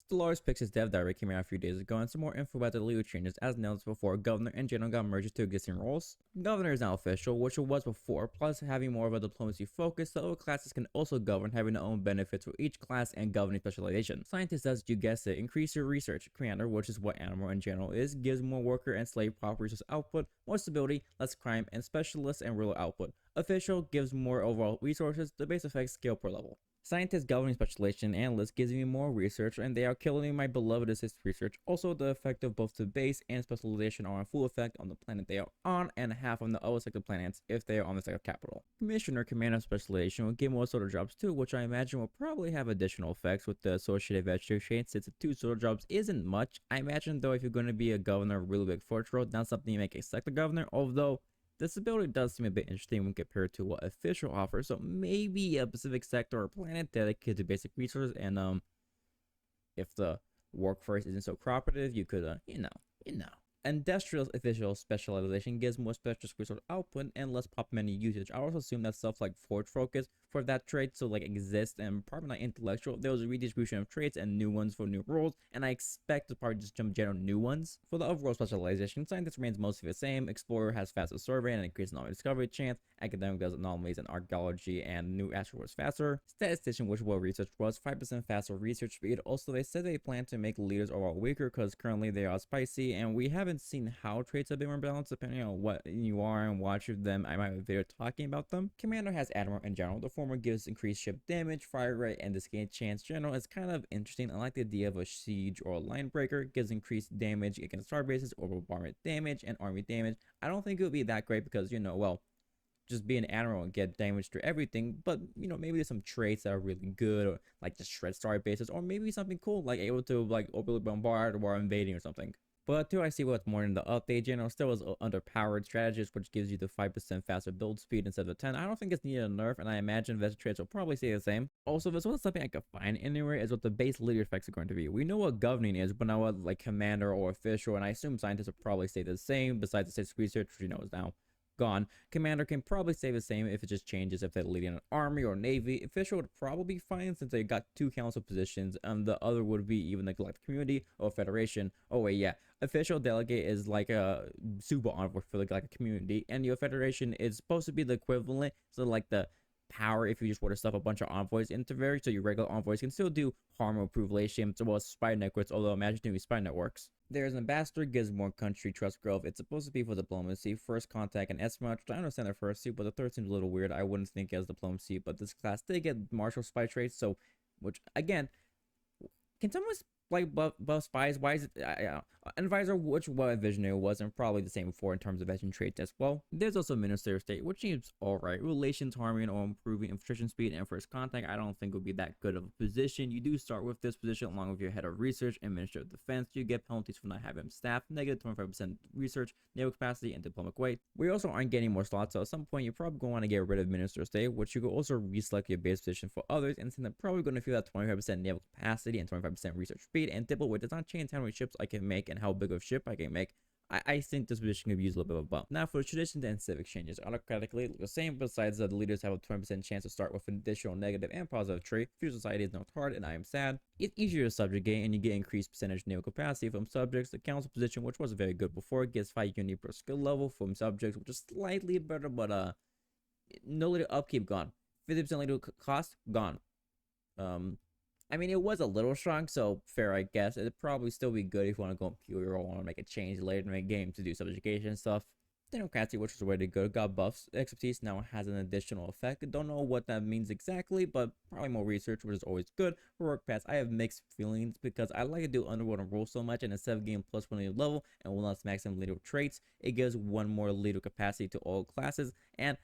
Stellaris picks its dev diary came out a few days ago, and some more info about the legal changes. As announced before, Governor and General got merged to existing roles. Governor is now official, which it was before, plus having more of a diplomacy focus, so other classes can also govern, having their own benefits for each class and governing specialization. Scientist does, you guessed it, increase your research. Commander, which is what Admiral in general is, gives more worker and slave proper resource output, more stability, less crime, and specialist and ruler output. Official gives more overall resources, the base effects scale per level. Scientist, governing specialization, analyst gives me more research, and they are killing my beloved assist research. Also, the effect of both the base and specialization are in full effect on the planet they are on, and half on the other sector planets if they are on the sector capital. Commissioner, commander specialization will give more solar jobs too, which I imagine will probably have additional effects with the associated vegetable chain. Since the 2 solar jobs isn't much, I imagine though if you're going to be a governor of a really big fortress road, not something you make a sector governor, although this ability does seem a bit interesting when compared to what official offers, so maybe a specific sector or planet dedicated to basic resources, and if the workforce isn't so cooperative, you could, you know. Industrial official specialization gives more specialist resource output and less pop menu usage. I also assume that stuff like forge focus for that trait, so like exist and probably not intellectual. There was a redistribution of traits and new ones for new roles, and I expect to probably just jump general new ones. For the overall specialization, scientist remains mostly the same. Explorer has faster survey and increased anomaly discovery chance. Academic does anomalies and archaeology and new asteroids faster. Statistician, which what research was 5% faster research speed. Also, they said they plan to make leaders overall weaker because currently they are spicy, and we haven't seen how traits have been more balanced depending on what you are and watch of them. I might have a video talking about them. Commander has Admiral in general. The former gives increased ship damage, fire rate, and escape chance. General is kind of interesting. I like the idea of a siege or a line breaker. Gives increased damage against star bases, or bombardment damage, and army damage. I don't think it would be that great because, you know, well, just be an admiral and get damage to everything, but you know, maybe there's some traits that are really good, or like just shred star bases, or maybe something cool like able to like openly bombard or invading or something. But do I see what's more in the update? General still is underpowered strategist, which gives you the 5% faster build speed instead of the 10. I don't think it's needed a nerf, and I imagine vested traits will probably stay the same. Also, this was something I could find anywhere is what the base leader effects are going to be. We know what governing is, but not what like commander or official, and I assume scientists will probably stay the same, besides the state's research, which you know is now gone. Commander can probably stay the same if it just changes if they're leading an army or navy. Official would probably be fine since they got 2 council positions, and the other would be even the galactic community or federation. Oh wait, yeah, official delegate is like a super envoy for the galactic community, and your federation is supposed to be the equivalent, so like the power if you just were to stuff a bunch of envoys into very, so your regular envoys can still do harm or improve relationships, well as spy networks, although imagine doing spy networks. There's an ambassador, gives more country trust growth. It's supposed to be for diplomacy, first contact, and espionage. I understand the first 2, but the third seems a little weird. I wouldn't think as diplomacy, but this class did get martial spy traits, so, which again, can someone like buff spies? Why is it advisor, which what visionary was, and probably the same before in terms of veteran traits as well. There's also minister of state, which seems alright. Relations, harming or improving infiltration speed, and first contact. I don't think would be that good of a position. You do start with this position along with your head of research and minister of defense. You get penalties for not having staff, negative 25% research, naval capacity, and diplomatic weight. We also aren't getting more slots, so at some point you're probably going to want to get rid of minister of state, which you could also reselect your base position for others, and they're probably going to feel that 25% naval capacity and 25% research speed. And diplomatic weight does not change how many ships I can make and how big of ship I can make. I think this position could use a little bit of a bump. Now for the traditions and civics changes, autocratically the same, besides that the leaders have a 20% chance to start with an additional negative and positive trait. Future society is not hard and I am sad. It's easier to subjugate and you get increased percentage naval capacity from subjects. The council position, which was very good before, gets 5 unity per skill level from subjects, which is slightly better, but no leader upkeep gone. 50% leader cost gone. I mean, it was a little strong, so fair, I guess. It'd probably still be good if you want to go imperial or want to make a change later in the game to do subjugation stuff. Democracy, which was ready to go, got buffs. Expertise now has an additional effect. I don't know what that means exactly, but probably more research, which is always good. For work pass, I have mixed feelings because I like to do underwater rules so much, and instead of getting +1 leader level and will not max some leader traits, it gives 1 more leader capacity to all classes, and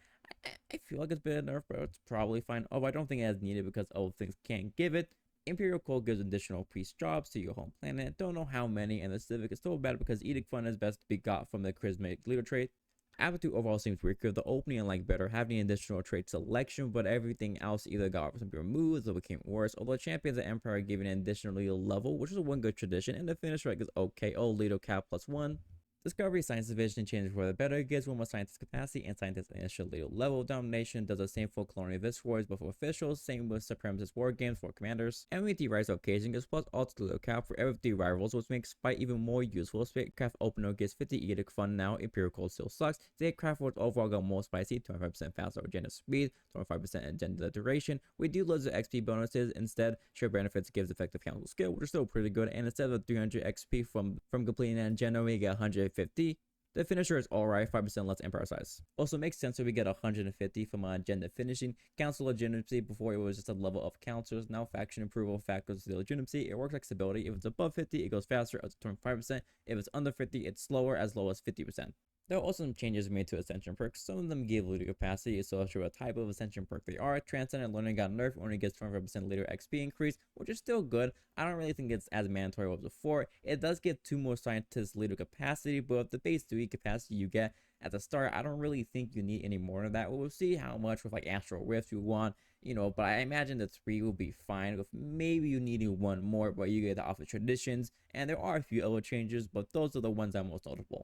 I feel like it's been a nerf, but it's probably fine. Oh, I don't think it has needed because other things can't give it. Imperial Code gives additional priest jobs to your home planet. Don't know how many, and the Civic is still bad because Edict Fund is best to be got from the charismatic leader trait. Aptitude overall seems weaker. The opening I like better, having additional trait selection, but everything else either got some removed or became worse. Although Champions and Empire giving an additional leader level, which is one good tradition, and the finish rank is okay. Oh, leader cap +1. Discovery Science Division changes for the better, gives one more scientist capacity and scientist initial level. Domination does the same for colonial viceroys, but for officials, same with supremacist war games for commanders. And with the rise of occasion gives plus alt to lookout for every 3 rivals, which makes spite even more useful. Spacecraft opener gets 50 edict fun now, Empirical still sucks. Statecraft Wars overall got more spicy, 25% faster agenda speed, 25% agenda duration. We do lose the XP bonuses, instead share benefits gives effective council skill, which is still pretty good, and instead of 300 XP from completing an agenda, we get 150. The finisher is alright, 5% less empire size. Also makes sense that we get 150 from agenda finishing. Council legitimacy, before it was just a level of councils, now faction approval factors the legitimacy. It works like stability. If it's above 50, it goes faster up to 25%. If it's under 50, it's slower as low as 50%. There are also some changes made to Ascension perks. Some of them give leader capacity, so I'll show what type of Ascension perk they are. Transcendent Learning got nerfed, only gets 25% leader XP increase, which is still good. I don't really think it's as mandatory as before. It does get 2 more scientist leader capacity, but the base 3 capacity you get at the start, I don't really think you need any more of that. We'll see how much with like Astral Rift you want, but I imagine the 3 will be fine, with maybe you needing 1 more, but you get the Office Traditions, and there are a few other changes, but those are the ones that are most notable.